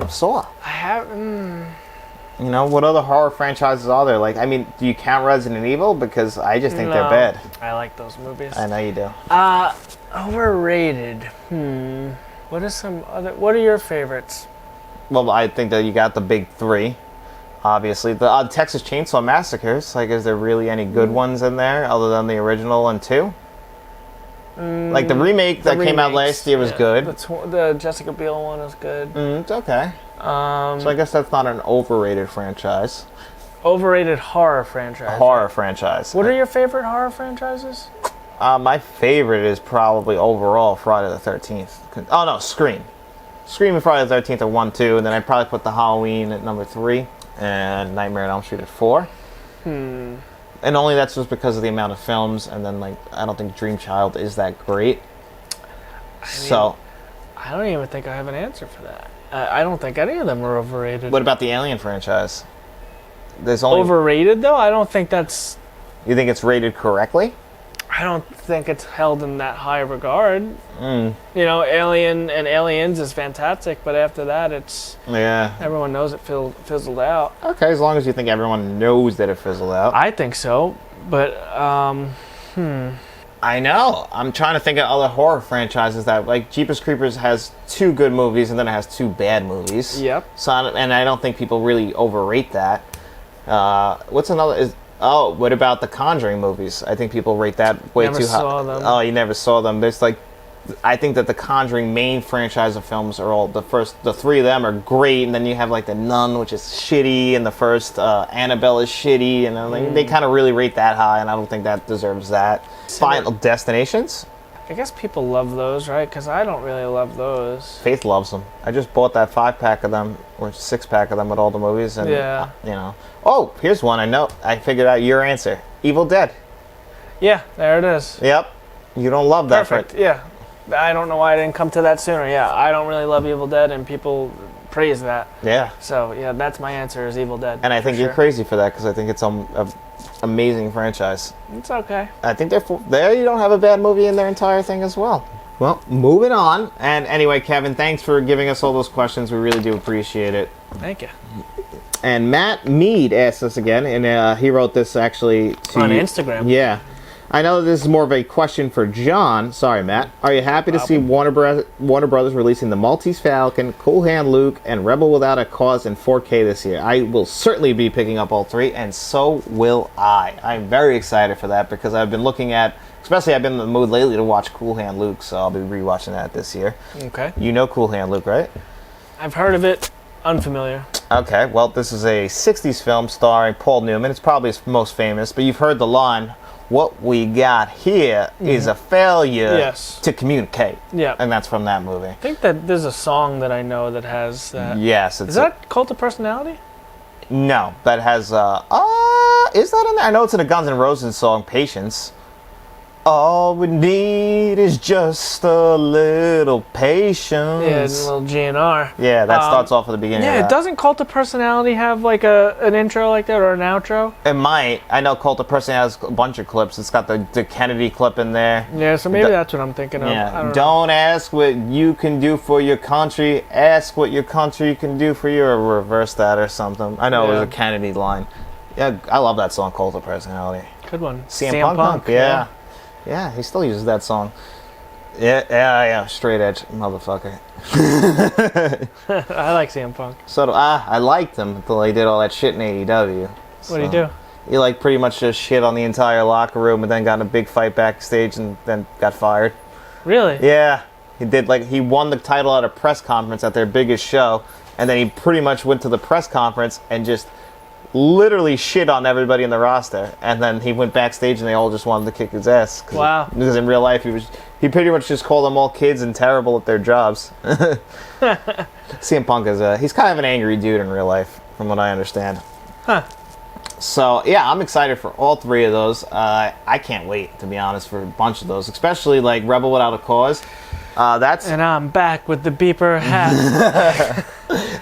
Saw. I have. You know, what other horror franchises are there? Like, I mean, do you count Resident Evil? Because I just think they're bad. I like those movies. I know you do. Overrated. What are your favorites? Well, I think that you got the big 3. Obviously, the Texas Chainsaw Massacres. Like, is there really any good ones in there other than the original and 2? Like the remake that came out last year was good. The Jessica Biel one is good. It's okay. So I guess that's not an overrated franchise. Overrated horror franchise. Horror franchise. What are your favorite horror franchises? My favorite is probably overall Friday the 13th. Oh no, Scream. Scream and Friday the 13th are 1, 2, and then I'd probably put the Halloween at number 3 and Nightmare on Elm Street at 4. And only that's just because of the amount of films, and then like I don't think Dream Child is that great. I don't even think I have an answer for that. I don't think any of them are overrated. What about the Alien franchise? there's only... Overrated, though? I don't think that's... You think it's rated correctly? I don't think it's held in that high regard. You know, Alien and Aliens is fantastic, but after that, it's... Yeah. Everyone knows it fizzled out. Okay, as long as you think everyone knows that it fizzled out. I think so, but, I know. I'm trying to think of other horror franchises that, like, Jeepers Creepers has 2 good movies and then it has 2 bad movies. Yep. So, and I don't think people really overrate that. What's another? What about the Conjuring movies? I think people rate that way Never too high. saw them. Oh, you never saw them. There's like, I think that the Conjuring main franchise of films are all the 3 of them are great, and then you have like the Nun, which is shitty, and the first Annabelle is shitty, and then, they kind of really rate that high, and I don't think that deserves that. Final Destinations. I guess people love those, right? Because I don't really love those. Faith loves them. I just bought that 5-pack of them, or 6-pack of them with all the movies, and Yeah. you know. Oh, here's one I know. I figured out your answer. Evil Dead. Yeah, there it is. Yep. You don't love that. Perfect, yeah. I don't know why I didn't come to that sooner. Yeah, I don't really love Evil Dead, and people praise that. Yeah. So, yeah, that's my answer is Evil Dead. And I think for you're sure. crazy for that because I think it's an amazing franchise. It's okay. I think there you don't have a bad movie in their entire thing as well. Well, moving on. And anyway, Kevin, thanks for giving us all those questions. We really do appreciate it. Thank you. And Matt Mead asked us again, and he wrote this actually to On Instagram. Yeah. I know this is more of a question for John. Sorry, Matt. Are you happy to see Warner Brothers releasing The Maltese Falcon, Cool Hand Luke, and Rebel Without a Cause in 4K this year? I will certainly be picking up all 3, and so will I. I'm very excited for that because I've been looking at, especially I've been in the mood lately to watch Cool Hand Luke, so I'll be rewatching that this year. Okay. You know Cool Hand Luke, right? I've heard of it. Unfamiliar. Okay, well, this is a 60s film starring Paul Newman. It's probably his most famous, but you've heard the line, "What we got here is a failure to communicate." Yeah. And that's from that movie. I think that there's a song that I know that has that. Yes. Is that Cult of Personality? No, that has, is that in there? I know it's in a Guns N' Roses song, Patience. All we need is just a little patience. Yeah, it's a little GNR. Yeah, that starts off at the beginning. Yeah, of that. doesn't Cult of Personality have like an intro like that or an outro? It might. I know Cult of Personality has a bunch of clips. It's got the Kennedy clip in there. Yeah, so maybe that's what I'm thinking of. Yeah. I Don't ask what you can do for your country. Ask what your country can do for you, or reverse that or something. I know it was a Kennedy line. Yeah, I love that song, Cult of Personality. Good one. CM Punk. Yeah. Yeah, he still uses that song. Yeah, straight edge motherfucker. I like CM Punk. So do I. I liked him until he did all that shit in AEW. What did he do? He like pretty much just shit on the entire locker room and then got in a big fight backstage and then got fired. Really? Yeah. He did, like, he won the title at a press conference at their biggest show, and then he pretty much went to the press conference and just literally shit on everybody in the roster, and then he went backstage and they all just wanted to kick his ass. Wow. Because in real life he pretty much just called them all kids and terrible at their jobs. CM Punk is he's kind of an angry dude in real life, from what I understand. Huh. So yeah, I'm excited for all 3 of those. I can't wait, to be honest, for a bunch of those, especially like Rebel Without a Cause. And I'm back with the beeper hat.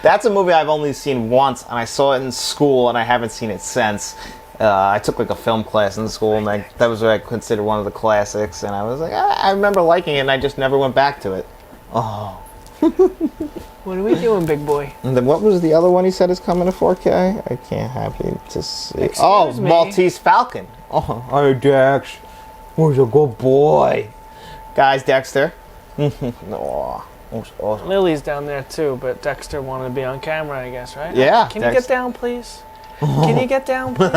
That's a movie I've only seen once, and I saw it in school, and I haven't seen it since. I took like a film class in school, and that was what I considered one of the classics, and I was like, I remember liking it, and I just never went back to it. Oh. What are we doing, big boy? And then what was the other one he said is coming to 4K? I can't happy to see. Excuse me? Maltese Falcon. Oh, hey, Dex. Who's a good boy? Guys, Dexter. Oh, awesome. Lily's down there too, but Dexter wanted to be on camera, I guess, right? Yeah. Can you get down, please? Can you get down, please?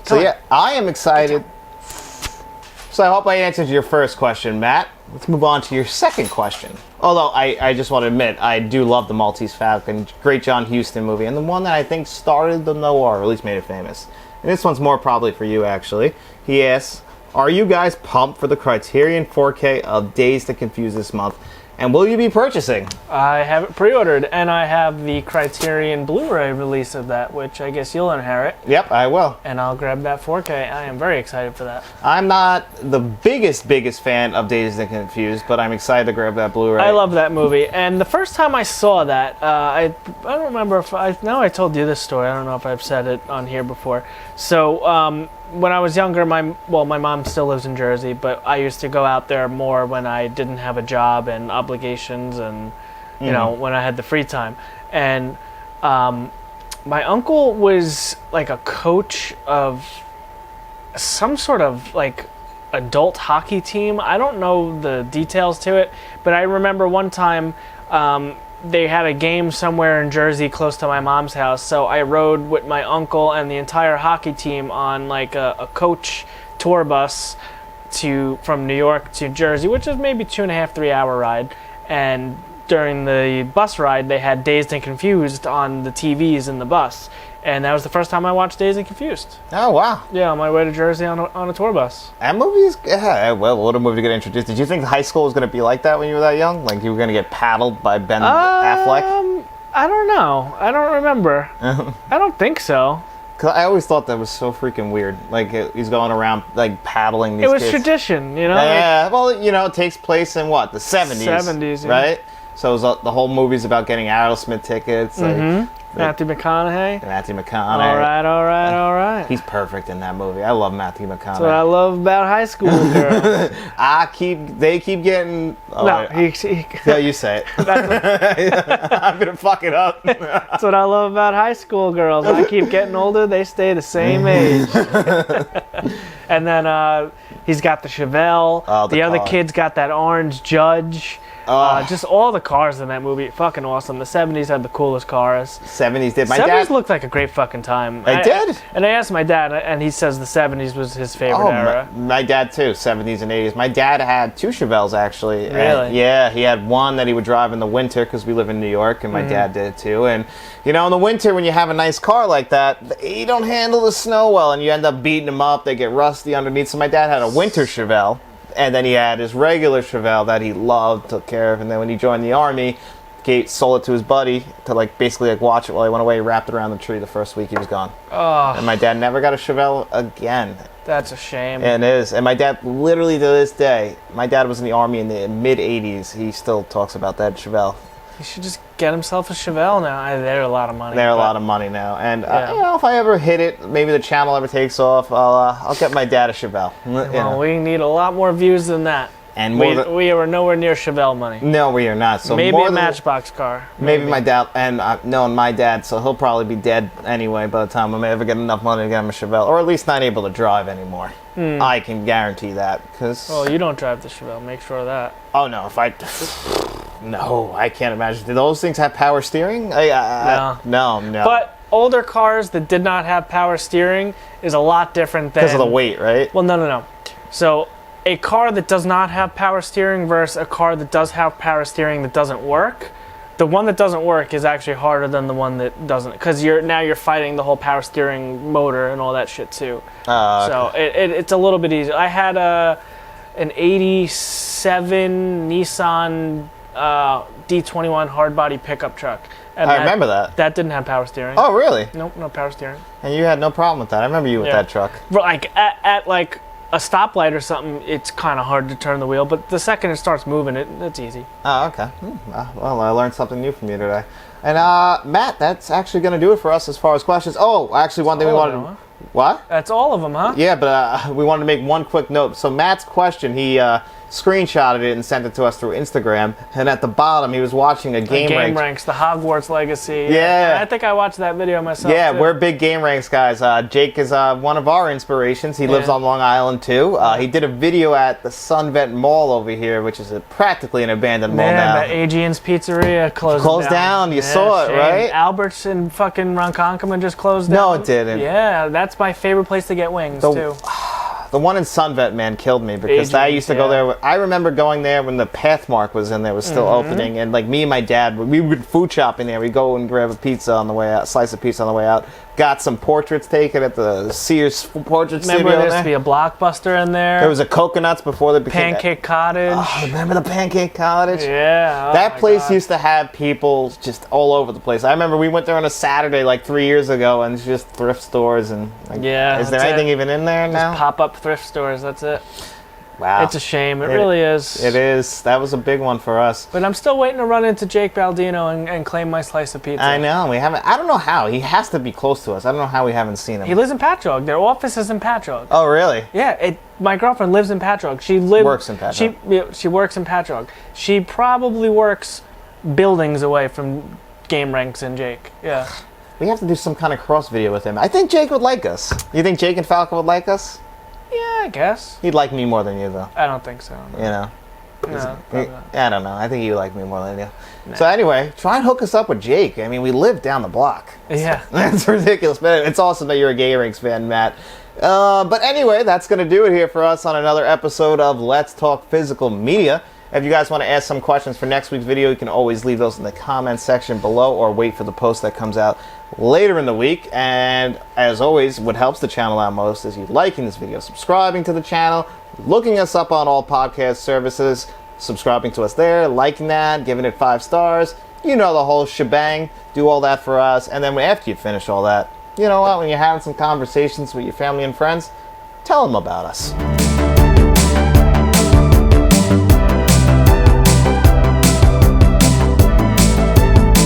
So yeah, I am excited. So I hope I answered your first question, Matt. Let's move on to your second question. Although I just want to admit, I do love the Maltese Falcon. Great John Huston movie, and the one that I think started the noir, or at least made it famous. And this one's more probably for you, actually. He asks, are you guys pumped for the Criterion 4K of Dazed and Confused this month? And will you be purchasing? I have it pre-ordered, and I have the Criterion Blu-ray release of that, which I guess you'll inherit. Yep, I will. And I'll grab that 4K. I am very excited for that. I'm not the biggest fan of Dazed and Confused, but I'm excited to grab that Blu-ray. I love that movie, and the first time I saw that, I don't remember if I told you this story. I don't know if I've said it on here before. So when I was younger, my mom still lives in Jersey, but I used to go out there more when I didn't have a job and obligations, and you know, when I had the free time. And my uncle was like a coach of some sort of like adult hockey team. I don't know the details to it, but I remember one time they had a game somewhere in Jersey close to my mom's house, so I rode with my uncle and the entire hockey team on like a coach tour bus from New York to Jersey, which is maybe 2.5, 3 hour ride. And during the bus ride, they had Dazed and Confused on the TVs in the bus. And that was the first time I watched Dazed and Confused. Oh, wow. Yeah, on my way to Jersey on a tour bus. That movie is... Yeah, well, what a movie to get introduced. Did you think high school was going to be like that when you were that young? Like you were going to get paddled by Ben Affleck? I don't know. I don't remember. I don't think so. Cause I always thought that was so freaking weird. Like he's going around like paddling these kids. It was tradition, you know? Yeah, well, you know, it takes place in what? The 70s. 70s, yeah. Right? So it was, the whole movie's about getting Aerosmith tickets. Matthew McConaughey. Matthew McConaughey. All right. He's perfect in that movie. I love Matthew McConaughey. That's what I love about high school girls. They keep getting... Oh, no, yeah, you say it. I'm going to fuck it up. That's what I love about high school girls. I keep getting older, they stay the same age. And then he's got the Chevelle. Oh, the other kid's got that orange Judge. Just all the cars in that movie, fucking awesome. The 70s had the coolest cars. 70s did. My 70s looked like a great fucking time. They did? And I asked my dad, and he says the 70s was his favorite era. My dad too, 70s and 80s. My dad had 2 Chevelles actually. Really? Yeah, he had one that he would drive in the winter because we live in New York, and my dad did too. And you know, in the winter when you have a nice car like that, you don't handle the snow well, and you end up beating them up. They get rusty underneath. So my dad had a winter Chevelle. And then he had his regular Chevelle that he loved, took care of. And then when he joined the Army, sold it to his buddy to basically watch it while he went away. He wrapped it around the tree the first week he was gone. Oh, and my dad never got a Chevelle again. That's a shame. It is. And my dad, literally to this day, my dad was in the Army in the mid-'80s. He still talks about that Chevelle. He should just get himself a Chevelle now. They're a lot of money. They're a lot of money now. And you know, if I ever hit it, maybe the channel ever takes off, I'll get my dad a Chevelle. Well, we need a lot more views than that. And we are nowhere near Chevelle money. No, we are not. So maybe a Matchbox car. Maybe my dad, and knowing my dad, so he'll probably be dead anyway by the time I may ever get enough money to get him a Chevelle, or at least not able to drive anymore. I can guarantee that. Well, you don't drive the Chevelle. Make sure of that. Oh no, if I... No, I can't imagine. Do those things have power steering? No. But older cars that did not have power steering is a lot different than... Because of the weight, right? Well, no. So a car that does not have power steering versus a car that does have power steering that doesn't work, the one that doesn't work is actually harder than the one that doesn't, because you're fighting the whole power steering motor and all that shit too. So it's a little bit easier. I had an 87 Nissan D21 hardbody pickup truck. And I remember that. That didn't have power steering. Oh, really? Nope, no power steering. And you had no problem with that. I remember you with that truck. Like at like a stoplight or something, it's kind of hard to turn the wheel, but the second it starts moving, it's easy. Oh, okay. Well, I learned something new from you today. And Matt, that's actually going to do it for us as far as questions. Oh, actually, one thing we wanted to... What? That's all of them, huh? Yeah, but we wanted to make one quick note. So Matt's question, he screenshotted it and sent it to us through Instagram. And at the bottom, he was watching a Game Ranks, the Hogwarts Legacy. Yeah. I think I watched that video myself. Yeah, too. We're big Game Ranks guys. Jake is one of our inspirations. He lives on Long Island too. He did a video at the Sunvet Mall over here, which is practically an abandoned mall now. Yeah, Adrian's Pizzeria closed down. You saw it, right? Albert's in fucking Ronkonkoma just closed down. No, it didn't. Yeah, that's my favorite place to get wings too. The one in Sunvet, man, killed me because I used to go there. I remember going there when the Pathmark was in there, was still opening, and like me and my dad, we would food shopping there. We'd go and grab a pizza on the way out, slice of pizza on the way out. got some portraits taken at the Sears portrait Remember studio. there used to be a Blockbuster in there? There was a Coconuts before they became Pancake Cottage. Oh, remember the Pancake Cottage? Yeah. Oh That my place God. used to have people just all over the place. I remember we went there on a Saturday like 3 years ago, and it's just thrift stores and like, Yeah, is there that's anything it. even in there now? Pop-up thrift stores, that's it. Wow. It's a shame. It really is. It is. That was a big one for us. But I'm still waiting to run into Jake Baldino and claim my slice of pizza. I know. We haven't. I don't know how. He has to be close to us. I don't know how we haven't seen him. He lives in Patchogue. Their office is in Patchogue. Oh, really? Yeah, my girlfriend lives in Patchogue. Works in Patchogue. She works in Patchogue. She probably works buildings away from Game Ranks and Jake. Yeah. We have to do some kind of cross video with him. I think Jake would like us. You think Jake and Falco would like us? Yeah, I guess. He'd like me more than you, though. I don't think so. You know? No, probably not. I don't know. I think he would like me more than you. So anyway, try and hook us up with Jake. I mean, we live down the block. Yeah. That's ridiculous. But it's awesome that you're a Gay Rinks fan, Matt. But anyway, that's going to do it here for us on another episode of Let's Talk Physical Media. If you guys want to ask some questions for next week's video, you can always leave those in the comments section below or wait for the post that comes out later in the week. And as always, what helps the channel out most is you liking this video, subscribing to the channel, looking us up on all podcast services, subscribing to us there, liking that, giving it 5 stars. You know the whole shebang. Do all that for us. And then after you finish all that, you know what? When you're having some conversations with your family and friends, tell them about us.